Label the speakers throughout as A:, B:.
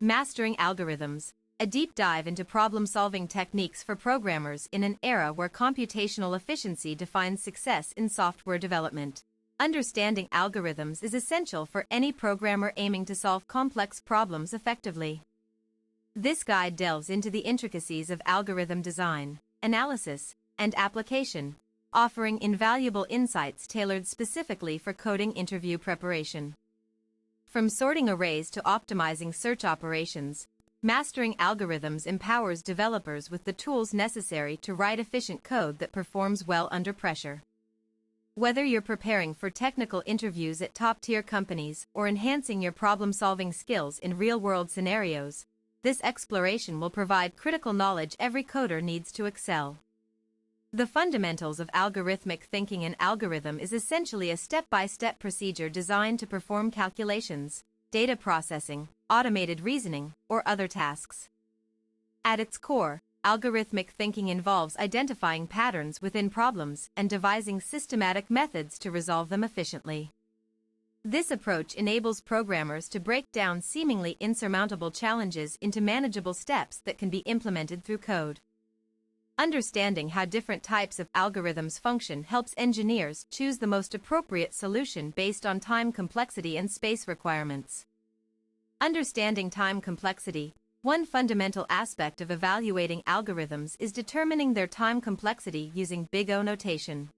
A: Mastering algorithms, a deep dive into problem-solving techniques for programmers in an era where computational efficiency defines success in software development. Understanding algorithms is essential for any programmer aiming to solve complex problems effectively. This guide delves into the intricacies of algorithm design, analysis, and application, offering invaluable insights tailored specifically for coding interview preparation. From sorting arrays to optimizing search operations, mastering algorithms empowers developers with the tools necessary to write efficient code that performs well under pressure. Whether you're preparing for technical interviews at top-tier companies or enhancing your problem-solving skills in real-world scenarios, this exploration will provide critical knowledge every coder needs to excel. The fundamentals of algorithmic thinking. An algorithm is essentially a step-by-step procedure designed to perform calculations, data processing, automated reasoning, or other tasks. At its core, algorithmic thinking involves identifying patterns within problems and devising systematic methods to resolve them efficiently. This approach enables programmers to break down seemingly insurmountable challenges into manageable steps that can be implemented through code. Understanding how different types of algorithms function helps engineers choose the most appropriate solution based on time complexity and space requirements. Understanding time complexity. One fundamental aspect of evaluating algorithms is determining their time complexity using Big O notation.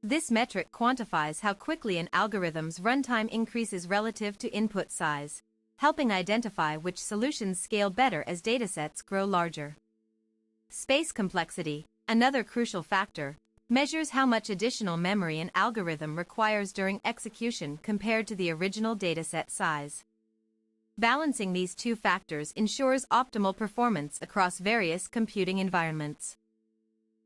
A: This metric quantifies how quickly an algorithm's runtime increases relative to input size, helping identify which solutions scale better as datasets grow larger. Space complexity, another crucial factor, measures how much additional memory an algorithm requires during execution compared to the original dataset size. Balancing these two factors ensures optimal performance across various computing environments.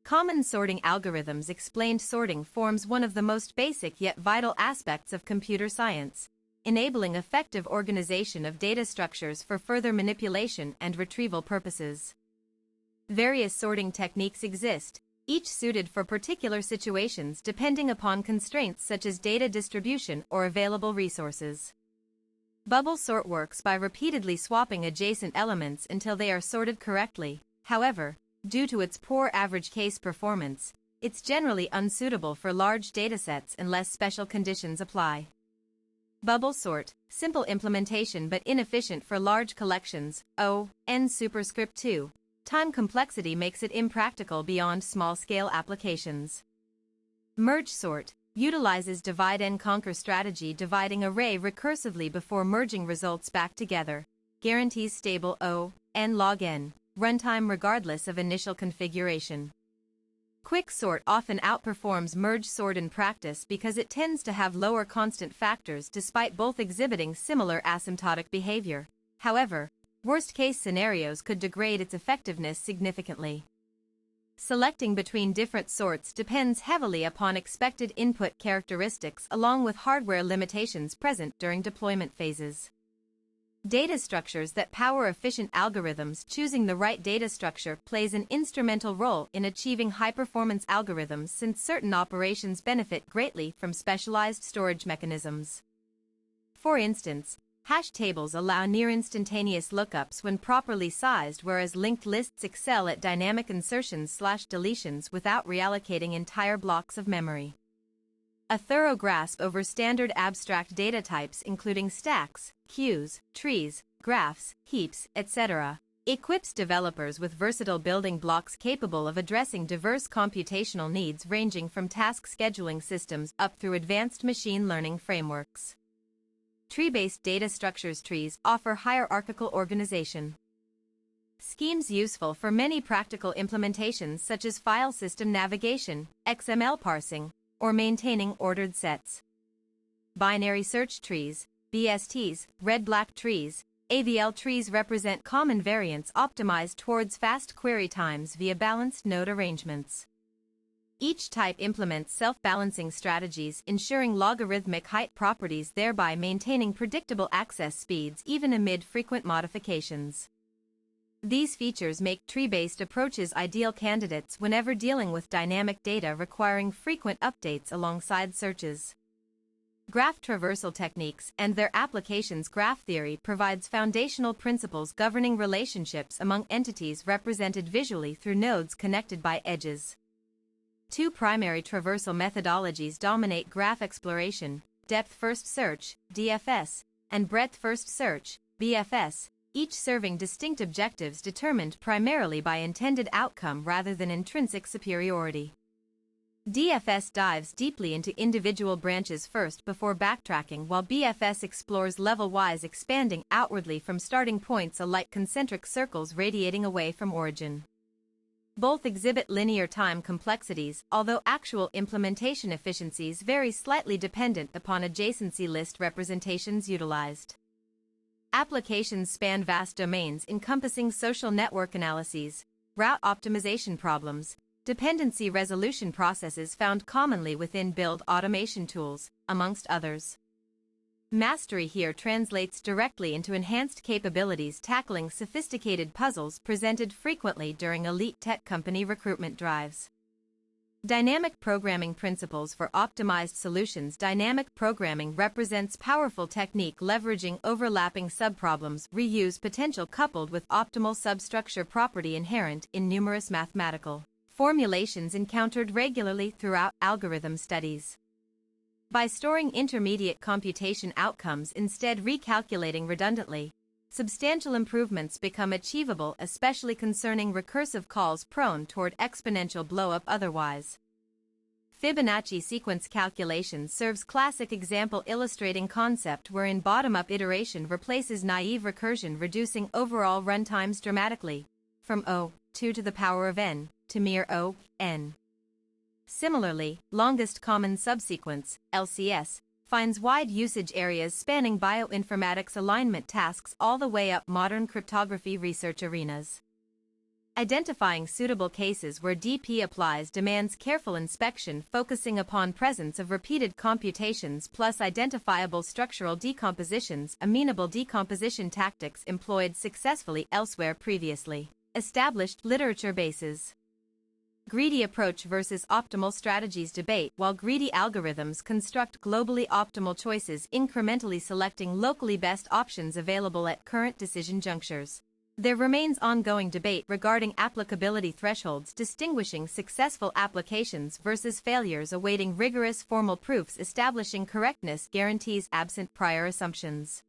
A: Common sorting algorithms. Explained sorting forms one of the most basic yet vital aspects of computer science, enabling effective organization of data structures for further manipulation and retrieval purposes. Various sorting techniques exist, each suited for particular situations depending upon constraints such as data distribution or available resources. Bubble sort works by repeatedly swapping adjacent elements until they are sorted correctly. However, due to its poor average case performance, it's generally unsuitable for large datasets unless special conditions apply. Bubble sort, simple implementation but inefficient for large collections. N superscript 2. Time complexity makes it impractical beyond small-scale applications. Merge sort utilizes divide and conquer strategy, dividing array recursively before merging results back together, guarantees stable n log n runtime regardless of initial configuration. Quick sort often outperforms merge sort in practice because it tends to have lower constant factors despite both exhibiting similar asymptotic behavior. However, worst-case scenarios could degrade its effectiveness significantly. Selecting between different sorts depends heavily upon expected input characteristics along with hardware limitations present during deployment phases. Data structures that power efficient algorithms. Choosing the right data structure plays an instrumental role in achieving high-performance algorithms since certain operations benefit greatly from specialized storage mechanisms. For instance, hash tables allow near-instantaneous lookups when properly sized, whereas linked lists excel at dynamic insertions/deletions without reallocating entire blocks of memory. A thorough grasp over standard abstract data types including stacks, queues, trees, graphs, heaps, etc., equips developers with versatile building blocks capable of addressing diverse computational needs ranging from task scheduling systems up through advanced machine learning frameworks. Tree-based data structures. Trees offer hierarchical organization schemes useful for many practical implementations such as file system navigation, XML parsing, or maintaining ordered sets. Binary search trees, BSTs, red-black trees, AVL trees represent common variants optimized towards fast query times via balanced node arrangements. Each type implements self-balancing strategies, ensuring logarithmic height properties, thereby maintaining predictable access speeds even amid frequent modifications. These features make tree-based approaches ideal candidates whenever dealing with dynamic data requiring frequent updates alongside searches. Graph traversal techniques and their applications. Graph theory provides foundational principles governing relationships among entities represented visually through nodes connected by edges. Two primary traversal methodologies dominate graph exploration: depth-first search, DFS, and breadth-first search, BFS, each serving distinct objectives determined primarily by intended outcome rather than intrinsic superiority. DFS dives deeply into individual branches first before backtracking, while BFS explores level-wise, expanding outwardly from starting points alike concentric circles radiating away from origin. Both exhibit linear time complexities, although actual implementation efficiencies vary slightly dependent upon adjacency list representations utilized. Applications span vast domains encompassing social network analyses, route optimization problems, dependency resolution processes found commonly within build automation tools, amongst others. Mastery here translates directly into enhanced capabilities tackling sophisticated puzzles presented frequently during elite tech company recruitment drives. Dynamic programming principles for optimized solutions. Dynamic programming represents powerful technique leveraging overlapping subproblems, reuse potential coupled with optimal substructure property inherent in numerous mathematical formulations encountered regularly throughout algorithm studies. By storing intermediate computation outcomes instead recalculating redundantly, substantial improvements become achievable, especially concerning recursive calls prone toward exponential blowup otherwise. Fibonacci sequence calculation serves classic example illustrating concept wherein bottom-up iteration replaces naive recursion, reducing overall runtimes dramatically, from O2 to the power of n, to mere O(n). Similarly, longest common subsequence, LCS, finds wide usage areas spanning bioinformatics alignment tasks all the way up modern cryptography research arenas. Identifying suitable cases where DP applies demands careful inspection, focusing upon presence of repeated computations plus identifiable structural decompositions, amenable decomposition tactics employed successfully elsewhere. Previously established literature bases. Greedy approach versus optimal strategies debate. While greedy algorithms construct globally optimal choices, incrementally selecting locally best options available at current decision junctures, there remains ongoing debate regarding applicability thresholds, distinguishing successful applications versus failures awaiting rigorous formal proofs, establishing correctness guarantees absent prior assumptions.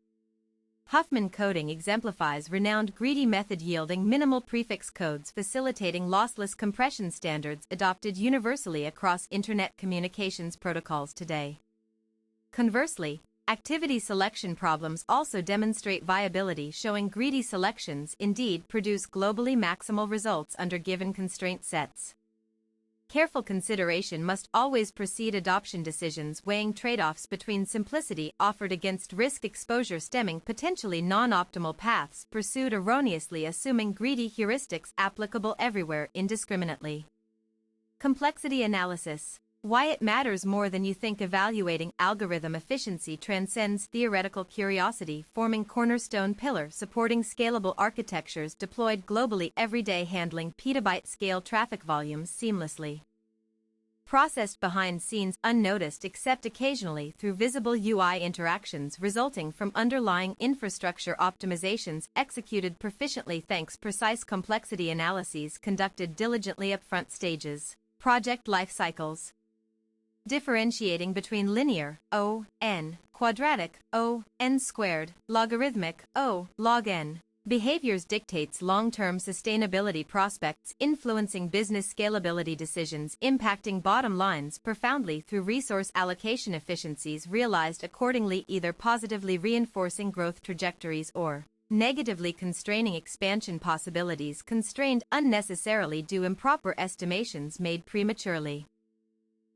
A: Huffman coding exemplifies renowned greedy method yielding minimal prefix codes, facilitating lossless compression standards adopted universally across Internet communications protocols today. Conversely, activity selection problems also demonstrate viability, showing greedy selections indeed produce globally maximal results under given constraint sets. Careful consideration must always precede adoption decisions, weighing trade-offs between simplicity offered against risk exposure, stemming potentially non-optimal paths pursued erroneously, assuming greedy heuristics applicable everywhere indiscriminately. Complexity analysis. Why it matters more than you think. Evaluating algorithm efficiency transcends theoretical curiosity, forming cornerstone pillar supporting scalable architectures deployed globally every day, handling petabyte-scale traffic volumes seamlessly. Processed behind scenes, unnoticed except occasionally through visible UI interactions resulting from underlying infrastructure optimizations executed proficiently thanks precise complexity analyses conducted diligently upfront stages. Project life cycles. Differentiating between linear, O(n), quadratic, O(n squared), logarithmic, O log n, behaviors dictates long-term sustainability prospects, influencing business scalability decisions, impacting bottom lines profoundly through resource allocation efficiencies realized accordingly, either positively reinforcing growth trajectories or negatively constraining expansion possibilities, constrained unnecessarily due improper estimations made prematurely.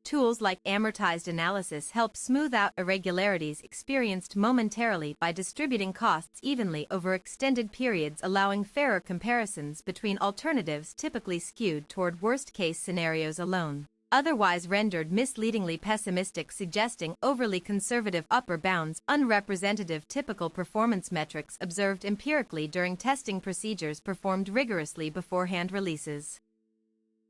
A: Tools like amortized analysis help smooth out irregularities experienced momentarily by distributing costs evenly over extended periods, allowing fairer comparisons between alternatives typically skewed toward worst-case scenarios alone, otherwise rendered misleadingly pessimistic, suggesting overly conservative upper bounds, unrepresentative typical performance metrics observed empirically during testing procedures performed rigorously beforehand releases.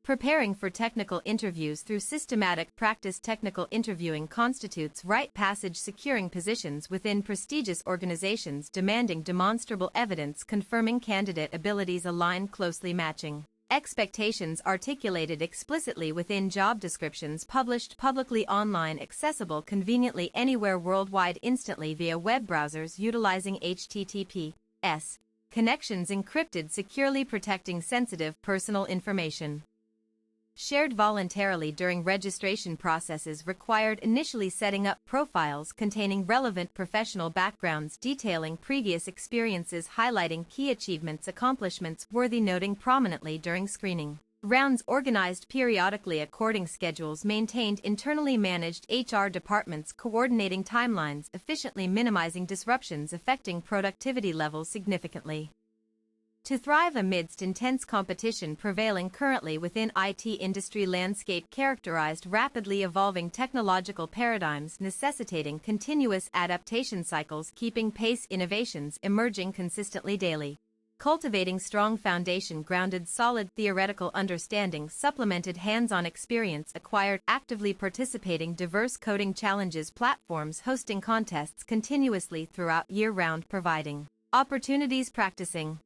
A: Preparing for technical interviews through systematic practice. Technical interviewing constitutes rite passage, securing positions within prestigious organizations demanding demonstrable evidence confirming candidate abilities align closely matching expectations articulated explicitly within job descriptions published publicly online accessible conveniently anywhere worldwide instantly via web browsers utilizing HTTPS connections encrypted securely protecting sensitive personal information. Shared voluntarily during registration processes required initially setting up profiles containing relevant professional backgrounds detailing previous experiences highlighting key achievements accomplishments worthy noting prominently during screening. Rounds organized periodically according schedules maintained internally managed HR departments coordinating timelines efficiently minimizing disruptions affecting productivity levels significantly. To thrive amidst intense competition prevailing currently within IT industry landscape characterized rapidly evolving technological paradigms necessitating continuous adaptation cycles keeping pace innovations emerging consistently daily. Cultivating strong foundation grounded solid theoretical understanding supplemented hands-on experience acquired actively participating diverse coding challenges platforms hosting contests continuously throughout year-round providing opportunities practicing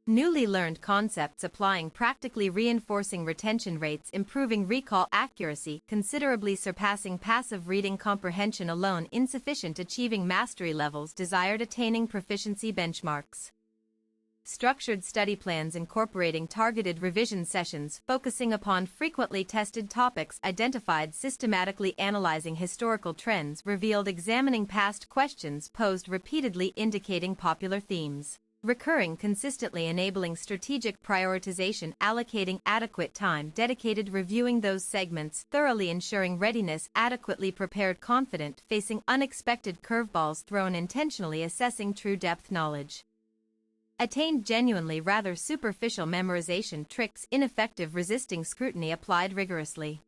A: newly learned concepts applying practically reinforcing retention rates improving recall accuracy considerably surpassing passive reading comprehension alone insufficient achieving mastery levels desired attaining proficiency benchmarks. Structured study plans incorporating targeted revision sessions focusing upon frequently tested topics identified systematically analyzing historical trends revealed examining past questions posed repeatedly indicating popular themes. Recurring consistently enabling strategic prioritization allocating adequate time dedicated reviewing those segments thoroughly ensuring readiness adequately prepared confident facing unexpected curveballs thrown intentionally assessing true depth knowledge. Attained genuinely rather superficial memorization tricks ineffective resisting scrutiny applied rigorously.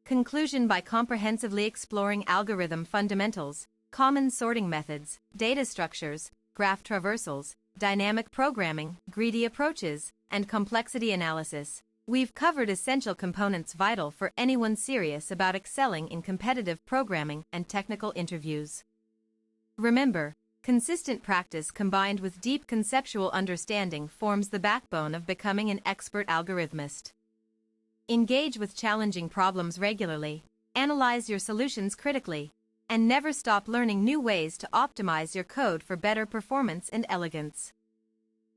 A: Conclusion by comprehensively exploring algorithm fundamentals, common sorting methods, data structures, graph traversals, dynamic programming, greedy approaches, and complexity analysis. We've covered essential components vital for anyone serious about excelling in competitive programming and technical interviews. Remember, consistent practice combined with deep conceptual understanding forms the backbone of becoming an expert algorithmist. Engage with challenging problems regularly, analyze your solutions critically, and never stop learning new ways to optimize your code for better performance and elegance.